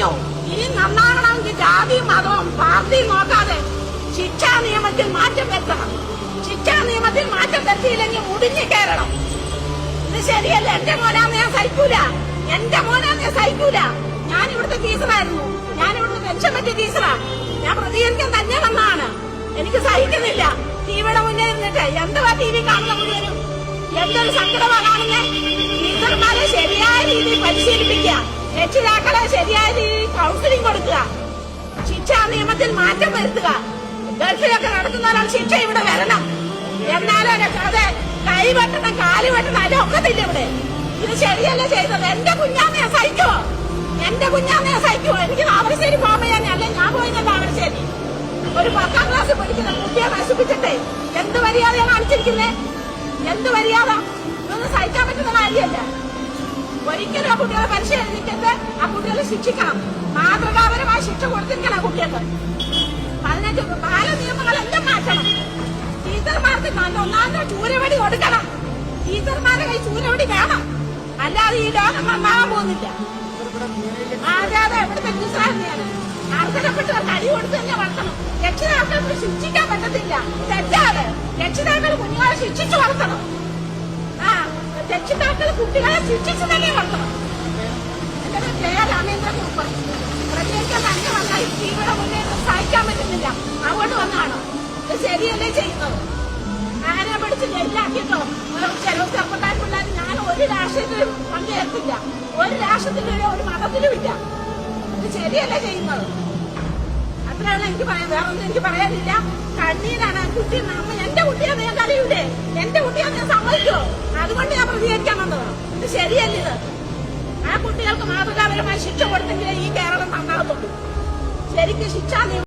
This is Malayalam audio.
അറിയോ? ഇനി നന്നാകണമെങ്കിൽ ജാതിയും മതവും പാർട്ടിയും നോക്കാതെ ശിക്ഷാ നിയമത്തിൽ മാറ്റം വരുത്തണം. ശിക്ഷാ നിയമത്തിൽ മാറ്റം വരുത്തിയില്ലെങ്കിൽ മുടിഞ്ഞു കയറണം. ഇത് ശരിയല്ല. എന്റെ മോനാന്ന് ഞാൻ സഹിക്കൂല. എന്റെ മോനാന്ന് ഞാൻ സഹിക്കൂല. ഞാൻ ഇവിടുത്തെ ടീച്ചറായിരുന്നു. ഞാൻ ഇവിടുത്തെ പെൻഷൻ പറ്റിയ ടീച്ചറാ. ഞാൻ പ്രതികരിക്കാൻ തന്നെ വന്നതാണ്. എനിക്ക് സഹിക്കുന്നില്ല. ടിവിയുടെ മുന്നേ ഇരുന്നിട്ട് എന്തുവാ ടി വി കാണുന്ന മുഴുവനും എന്തൊരു സങ്കടമാ കാണുന്നേ. ടീച്ചർമാരെ ശരിയായ രീതിയിൽ പരിശീലിപ്പിക്കുക, രക്ഷിതാക്കളെ ശരിയായ രീതിയിൽ കൗൺസിലിംഗ് കൊടുക്കുക, ശിക്ഷാ നിയമത്തിൽ മാറ്റം വരുത്തുക. ഗൾഫിലൊക്കെ നടത്തുന്നവരാണ് ശിക്ഷ ഇവിടെ വരണം. എന്നാലും അതെ കൈ വെട്ടണം, കാല് വെട്ടണം, അതിനൊക്കത്തില്ല ഇവിടെ. ഇത് ശരിയല്ല ചെയ്തത്. എന്റെ കുഞ്ഞാമ്മയെ സഹിക്കുവോ? എന്റെ കുഞ്ഞാമ്മയെ സഹിക്കുവോ? എനിക്ക് താമരശ്ശേരി പോകുമ്പോഴാണ്. അല്ലെ ഞാൻ പോയില്ല താമരശ്ശേരി. ഒരു 10ാം ക്ലാസ് പഠിക്കുന്ന കുട്ടിയെ നശിപ്പിച്ചിട്ടേ എന്ത് മര്യാദയാണ് കാണിച്ചിരിക്കുന്നേ? എന്ത് മര്യാദ? ഇതൊന്നും സഹിക്കാൻ പറ്റുന്ന കാര്യമല്ല. ഒരിക്കലും ആ കുട്ടികളെ പരിശീലിക്കരുത്. ആ കുട്ടികളെ ശിക്ഷിക്കണം. മാതൃകാപരമായ ശിക്ഷ കൊടുത്തിരിക്കണം കുട്ടികൾക്ക്. 15 ബാല നിയമങ്ങളെല്ലാം മാറ്റണം. ടീച്ചർമാർക്ക് ഒന്നാമത്തെ ചൂരവടി കൊടുക്കണം. ടീച്ചർമാരുടെ കൈ ചൂരവടി വേണം. അല്ലാതെ ഈ ലോകം നന്നാകാൻ പോകുന്നില്ല. അതെ ഇവിടുത്തെ ടീച്ചറാണ്. അർഹതപ്പെട്ടവർക്ക് അടി കൊടുത്ത് തന്നെ വളർത്തണം. രക്ഷിതാക്കൾക്ക് ശിക്ഷിക്കാൻ പറ്റത്തില്ല. തെറ്റാണ്. രക്ഷിതാക്കൾ കുഞ്ഞുങ്ങളെ ശിക്ഷിച്ചു വളർത്തണം. രക്ഷിതാക്കൾ കുട്ടികളെ ശിക്ഷിച്ചു തന്നെ വളർത്തണം. എന്റെ ജയ രാമേന്ദ്രൻ പ്രതികരിക്കാൻ തന്നെ വന്നാൽ ടിവിയുടെ മുന്നേ സഹിക്കാൻ പറ്റുന്നില്ല. അതുകൊണ്ട് വന്നാണ്. ഇത് ശരിയല്ലേ ചെയ്യുന്നത്? ആരെ പിടിച്ച് ജയിലാക്കിയിട്ടോ ചെലവ് ചെറുപ്പക്കാർ പിള്ളേർ ഞാൻ ഒരു രാഷ്ട്രീയത്തിലും പങ്കെടുത്തില്ല. ഒരു രാഷ്ട്രത്തിലും ഒരു മതത്തിലും ഇല്ല. ഇത് ശരിയല്ലേ ചെയ്യുന്നത്? അത്രയാണ് എനിക്ക് പറയാൻ. വേറൊന്നും എനിക്ക് പറയാനില്ല. കണ്ണീരാണ് കുട്ടി. എന്റെ കുട്ടിയാന്ന് ഞാൻ കരയൂലേ? എന്റെ കുട്ടിയാന്ന് ഞാൻ സമ്മതിക്കോ? അതുകൊണ്ട് ഞാൻ പ്രതികരിക്കാൻ വന്നത്. ഇത് ശരിയല്ല. ഇത് ആ കുട്ടികൾക്ക് മാതൃകാപരമായ ശിക്ഷ കൊടുത്തെങ്കിലേ ഈ കേരളം നന്നാകത്തുള്ളൂ. ശരിക്കും ശിക്ഷാ